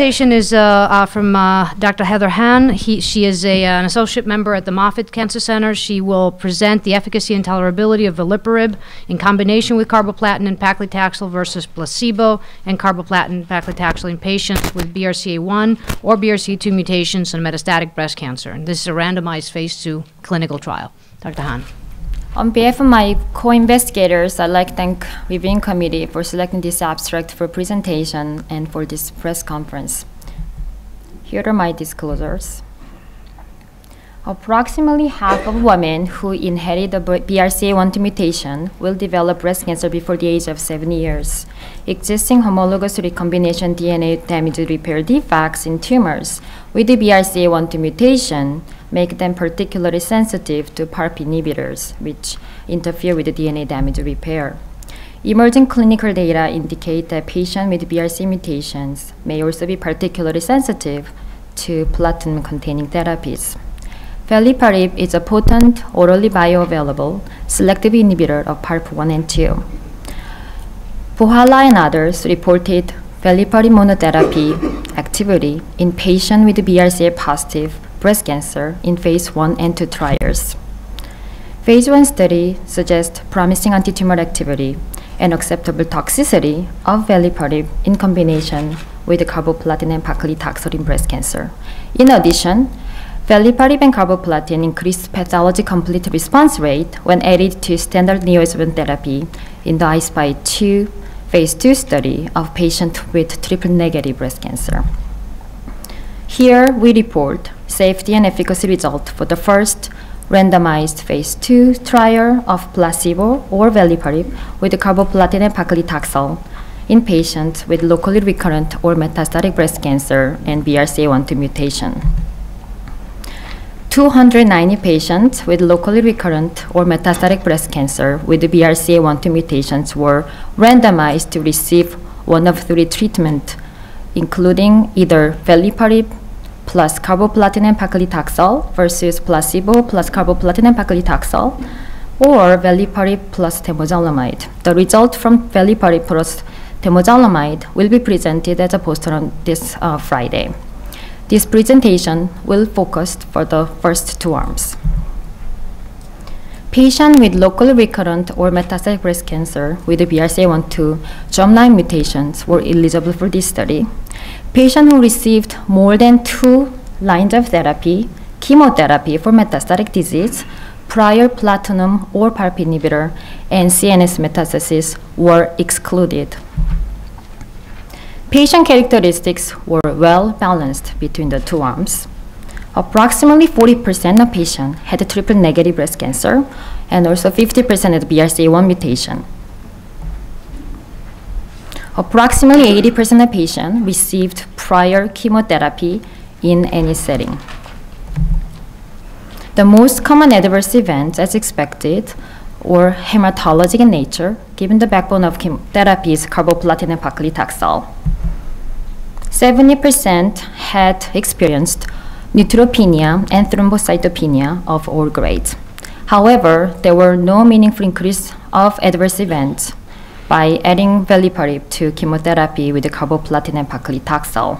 presentation is from Dr. Heather Hahn. She is an associate member at the Moffitt Cancer Center. She will present the efficacy and tolerability of veliparib in combination with carboplatin and paclitaxel versus placebo and carboplatin paclitaxel in patients with BRCA1 or BRCA2 mutations and metastatic breast cancer. And this is a randomized phase 2 clinical trial. Dr. Hahn. On behalf of my co-investigators, I'd like to thank reviewing committee for selecting this abstract for presentation and for this press conference. Here are my disclosures. Approximately half of women who inherit the BRCA1 mutation will develop breast cancer before the age of 70 years. Existing homologous recombination DNA damage repair defects in tumors with the BRCA1 mutation make them particularly sensitive to PARP inhibitors, which interfere with the DNA damage repair. Emerging clinical data indicate that patients with BRCA mutations may also be particularly sensitive to platinum-containing therapies. Veliparib is a potent, orally bioavailable, selective inhibitor of PARP1 and 2. Bohala and others reported veliparib monotherapy activity in patients with BRCA-positive breast cancer in phase 1 and 2 trials. Phase 1 study suggests promising anti-tumor activity and acceptable toxicity of veliparib in combination with carboplatin and paclitaxel in breast cancer. In addition, veliparib and carboplatin increased pathology complete response rate when added to standard neoadjuvant therapy in the I-SPY 2 phase 2 study of patients with triple-negative breast cancer. Here we report safety and efficacy result for the first randomized phase 2 trial of placebo or veliparib with carboplatin and paclitaxel in patients with locally recurrent or metastatic breast cancer and BRCA1 mutation. 290 patients with locally recurrent or metastatic breast cancer with BRCA1 mutations were randomized to receive one of 3 treatments, including either veliparib plus carboplatin and paclitaxel versus placebo plus carboplatin and paclitaxel, or veliparib plus temozolomide. The result from veliparib plus temozolomide will be presented as a poster on this Friday. This presentation will focus for the first 2 arms. Patients with locally recurrent or metastatic breast cancer with BRCA1/2 germline mutations were eligible for this study. Patients who received more than 2 lines of therapy, chemotherapy for metastatic disease, prior platinum or PARP inhibitor, and CNS metastasis were excluded. Patient characteristics were well balanced between the 2 arms. Approximately 40% of patients had triple-negative breast cancer, and also 50% had BRCA1 mutation. Approximately 80% of patients received prior chemotherapy in any setting. The most common adverse events, as expected, were hematologic in nature, given the backbone of chemotherapy is carboplatin and paclitaxel. 70% had experienced neutropenia and thrombocytopenia of all grades. However, there were no meaningful increase of adverse events by adding veliparib to chemotherapy with the carboplatin and paclitaxel.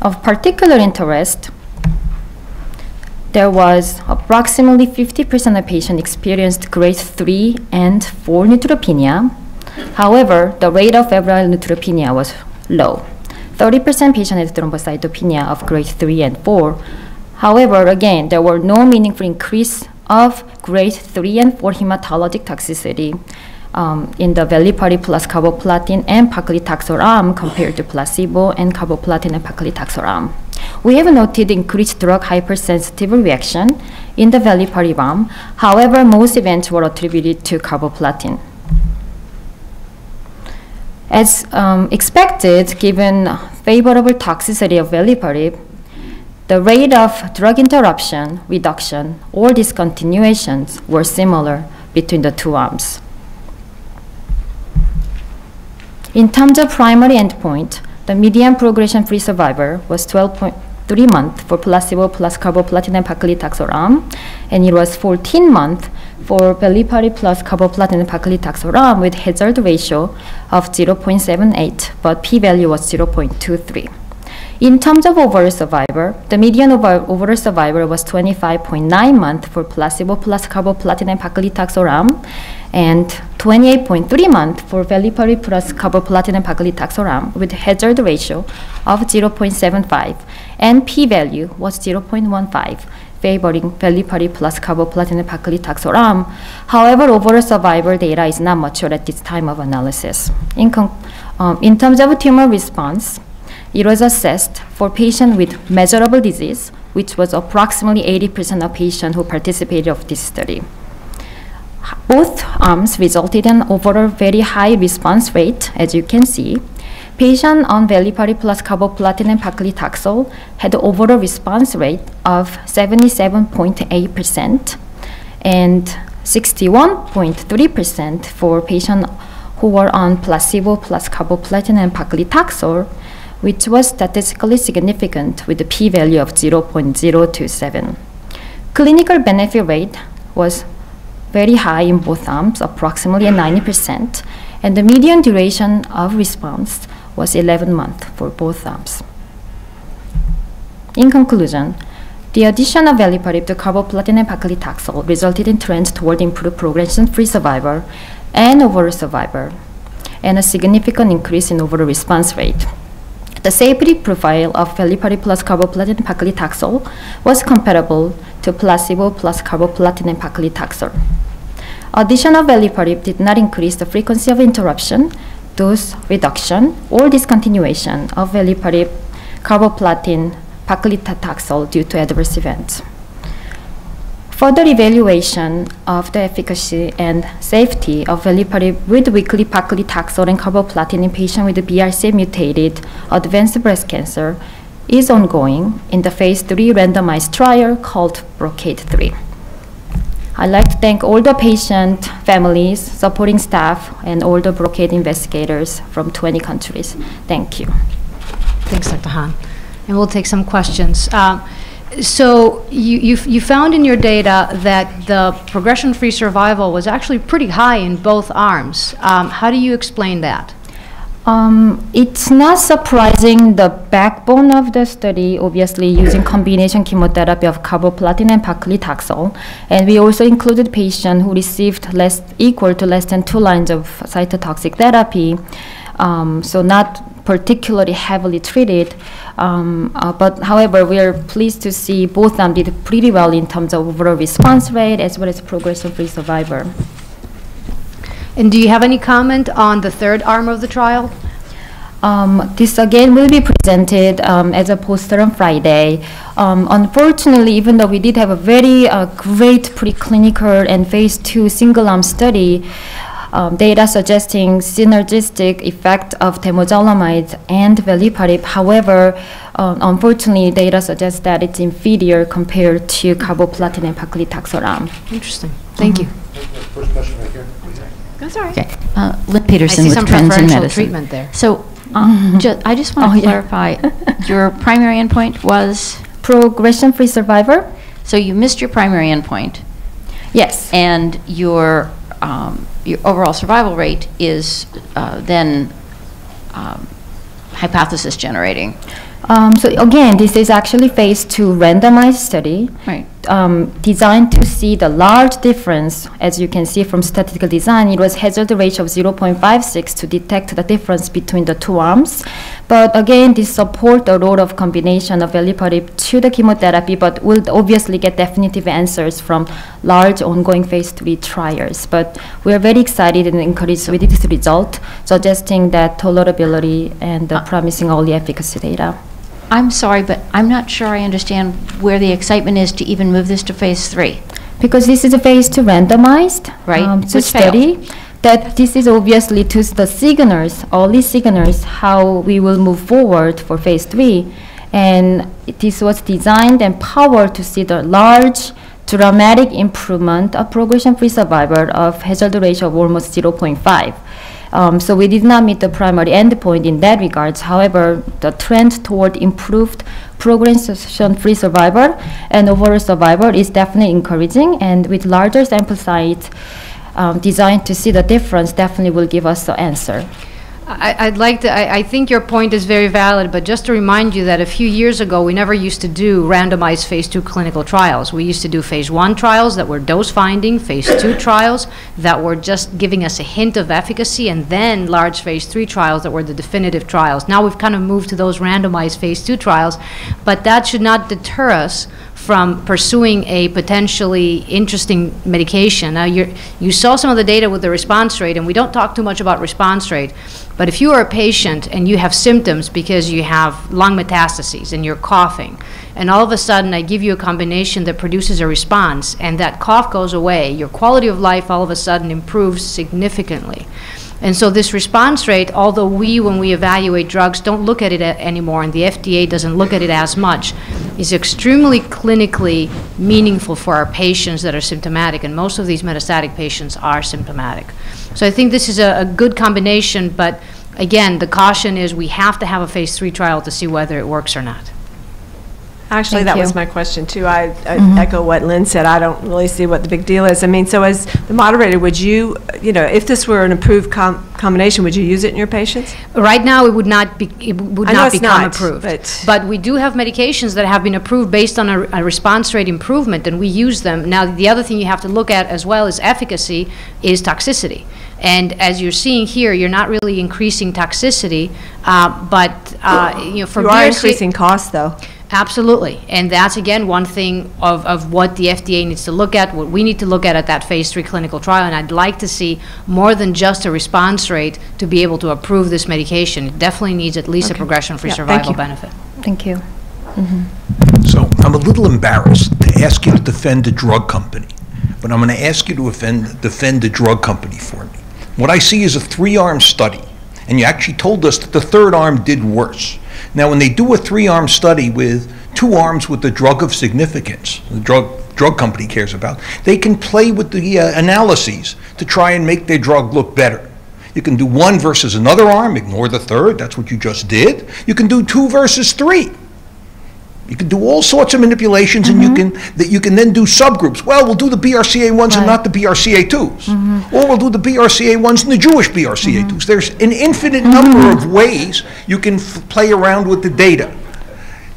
Of particular interest, there was approximately 50% of patients experienced grade 3 and 4 neutropenia. However, the rate of febrile neutropenia was low. 30% patients had thrombocytopenia of grade 3 and 4. However, again, there were no meaningful increase of grade 3 and 4 hematologic toxicity in the veliparib plus carboplatin and paclitaxel arm compared to placebo and carboplatin and paclitaxel arm. We have noted increased drug hypersensitive reaction in the veliparib arm. However, most events were attributed to carboplatin. As expected, given favorable toxicity of veliparib, the rate of drug interruption, reduction, or discontinuations were similar between the 2 arms. In terms of primary endpoint, the median progression-free survival was 12.3 months for placebo plus carboplatin and paclitaxel arm, and it was 14 months for veliparib plus carboplatin and paclitaxel arm with hazard ratio of 0.78, but p-value was 0.23. In terms of overall survival, the median overall survival was 25.9 months for placebo plus carboplatin and paclitaxel arm, and 28.3 months for veliparib plus carboplatin and paclitaxel arm with hazard ratio of 0.75, and p-value was 0.15, favoring veliparib plus carboplatin and paclitaxel arm. However, overall survival data is not mature at this time of analysis. In terms of tumor response, it was assessed for patients with measurable disease, which was approximately 80% of patients who participated of this study. Both arms resulted in overall very high response rate, as you can see. Patients on veliparib plus carboplatin and paclitaxel had an overall response rate of 77.8% and 61.3% for patients who were on placebo plus carboplatin and paclitaxel, which was statistically significant with a p-value of 0.027. Clinical benefit rate was very high in both arms, approximately 90%, and the median duration of response was 11 months for both arms. In conclusion, the addition of veliparib to carboplatin and paclitaxel resulted in trends toward improved progression-free survival and overall survival, and a significant increase in overall response rate. The safety profile of veliparib plus carboplatin and paclitaxel was comparable to placebo plus carboplatin and paclitaxel. Addition of veliparib did not increase the frequency of interruption, dose reduction, or discontinuation of veliparib, carboplatin, paclitaxel due to adverse events. Further evaluation of the efficacy and safety of veliparib with weekly paclitaxel and carboplatin in patients with BRCA mutated advanced breast cancer is ongoing in the phase 3 randomized trial called Brocade 3. I'd like to thank all the patient families, supporting staff, and all the Brocade investigators from 20 countries. Thank you. Thanks, Dr. Han. And we'll take some questions. So you found in your data that the progression-free survival was actually pretty high in both arms. How do you explain that? It's not surprising. The backbone of the study, obviously, using combination chemotherapy of carboplatin and paclitaxel, and we also included patients who received equal to less than 2 lines of cytotoxic therapy, so not particularly heavily treated. But however, we are pleased to see both of them did pretty well in terms of overall response rate as well as progression-free survival. And do you have any comment on the third arm of the trial? This again will be presented as a poster on Friday. Unfortunately, even though we did have a very great preclinical and phase 2 single-arm study, data suggesting synergistic effect of temozolomide and veliparib. However, unfortunately, data suggests that it's inferior compared to carboplatin and paclitaxel arm. Interesting. Thank you. First question right here. That's all right. Okay. Lynn Peterson I see with some Trends in preferential Medicine. treatment there. So I just want to clarify, your primary endpoint was? Progression-free survival? So you missed your primary endpoint. Yes. And your overall survival rate is then hypothesis generating. So again, this is actually phase 2 randomized study. Right. Designed to see the large difference. As you can see from statistical design, it was hazard ratio of 0.56 to detect the difference between the 2 arms. But again, this support the role of combination of veliparib to the chemotherapy, but will obviously get definitive answers from large ongoing phase 3 trials. But we are very excited and encouraged with this result, suggesting that tolerability and promising early efficacy data. I'm sorry, but I'm not sure I understand where the excitement is to even move this to phase 3. Because this is a phase 2 randomized study. That this is obviously to the signals, early signals, how we will move forward for phase 3. And this was designed and powered to see the large, dramatic improvement of progression-free survival of hazard ratio of almost 0.5. So we did not meet the primary endpoint in that regards. However, the trend toward improved progression-free survival and overall survival is definitely encouraging, and with larger sample size designed to see the difference definitely will give us the answer. I think your point is very valid, but just to remind you that a few years ago, we never used to do randomized phase 2 clinical trials. We used to do phase 1 trials that were dose-finding, phase 2 trials that were just giving us a hint of efficacy, and then large phase 3 trials that were the definitive trials. Now we've kind of moved to those randomized phase 2 trials, but that should not deter us from pursuing a potentially interesting medication. Now, you saw some of the data with the response rate, and we don't talk too much about response rate, but if you are a patient and you have symptoms because you have lung metastases and you're coughing, and all of a sudden I give you a combination that produces a response, and that cough goes away, your quality of life all of a sudden improves significantly. And so this response rate, although we, when we evaluate drugs, don't look at it anymore, and the FDA doesn't look at it as much, is extremely clinically meaningful for our patients that are symptomatic, and most of these metastatic patients are symptomatic. So I think this is a good combination, but again, the caution is we have to have a phase 3 trial to see whether it works or not. Actually, Thank that you. was my question, too. I echo what Lynn said. I don't really see what the big deal is. I mean, so as the moderator, would you, if this were an approved combination, would you use it in your patients? Right now, it would not become approved. But we do have medications that have been approved based on a response rate improvement, and we use them. Now, the other thing you have to look at as well as efficacy is toxicity. And as you're seeing here, you're not really increasing toxicity, but for you are increasing costs, though. Absolutely, and that's again one thing of what the FDA needs to look at, what we need to look at that phase 3 clinical trial, and I'd like to see more than just a response rate to be able to approve this medication. It definitely needs at least a progression-free survival benefit. Thank you. So I'm a little embarrassed to ask you to defend the drug company, but I'm going to ask you to defend the drug company for me. What I see is a 3-arm study, and you actually told us that the 3rd arm did worse. Now, when they do a 3-arm study with 2 arms with the drug of significance, the drug company cares about, they can play with the analyses to try and make their drug look better. You can do 1 versus another arm, ignore the 3rd, that's what you just did. You can do 2 versus 3. You can do all sorts of manipulations, and you can then do subgroups. Well, we'll do the BRCA1s and not the BRCA2s. Or we'll do the BRCA1s and the Jewish BRCA2s. There's an infinite number of ways you can play around with the data.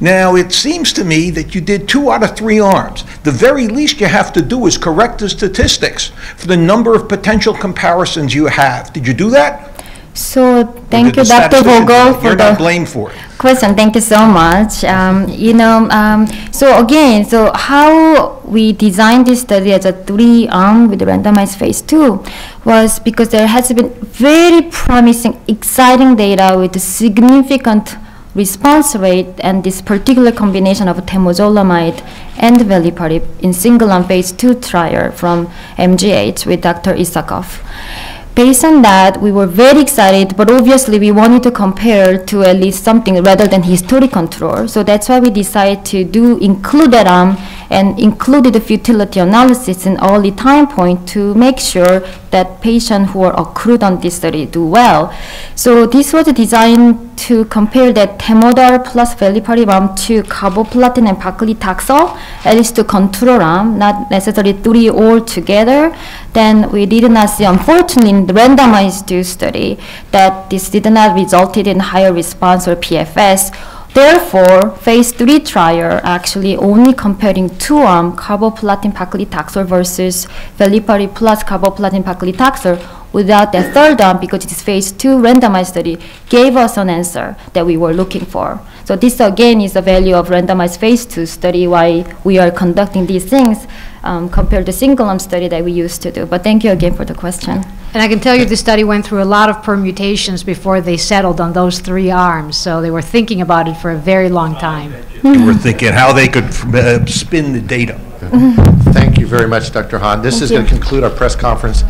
Now, it seems to me that you did 2 out of 3 arms. The very least you have to do is correct the statistics for the number of potential comparisons you have. Did you do that? So thank you, Dr. Vogel, for You're the not blamed for it. question. Thank you so much. So again, so how we designed this study as a 3-arm with the randomized phase 2 was because there has been very promising, exciting data with significant response rate and this particular combination of temozolomide and veliparib in single-arm phase 2 trial from MGH with Dr. Isakov. Based on that, we were very excited, but obviously we wanted to compare to at least something rather than historic control. So that's why we decided to include that arm and included the futility analysis in early time point to make sure that patients who are accrued on this study do well. So this was designed to compare that temodar plus veliparib arm to carboplatin and paclitaxel, at least to control arm, not necessarily 3 all together. Then we did not see, unfortunately, in the randomized study, that this did not resulted in higher response or PFS. Therefore, phase 3 trial actually only comparing 2-arm carboplatin paclitaxel versus veliparib plus carboplatin paclitaxel without the 3rd arm, because this phase 2 randomized study gave us an answer that we were looking for. So this again is the value of randomized phase 2 study, why we are conducting these things compared to single-arm study that we used to do. But thank you again for the question. And I can tell you the study went through a lot of permutations before they settled on those 3 arms, so they were thinking about it for a very long time. They were thinking how they could spin the data. Thank you very much, Dr. Hahn. This is going to conclude our press conference.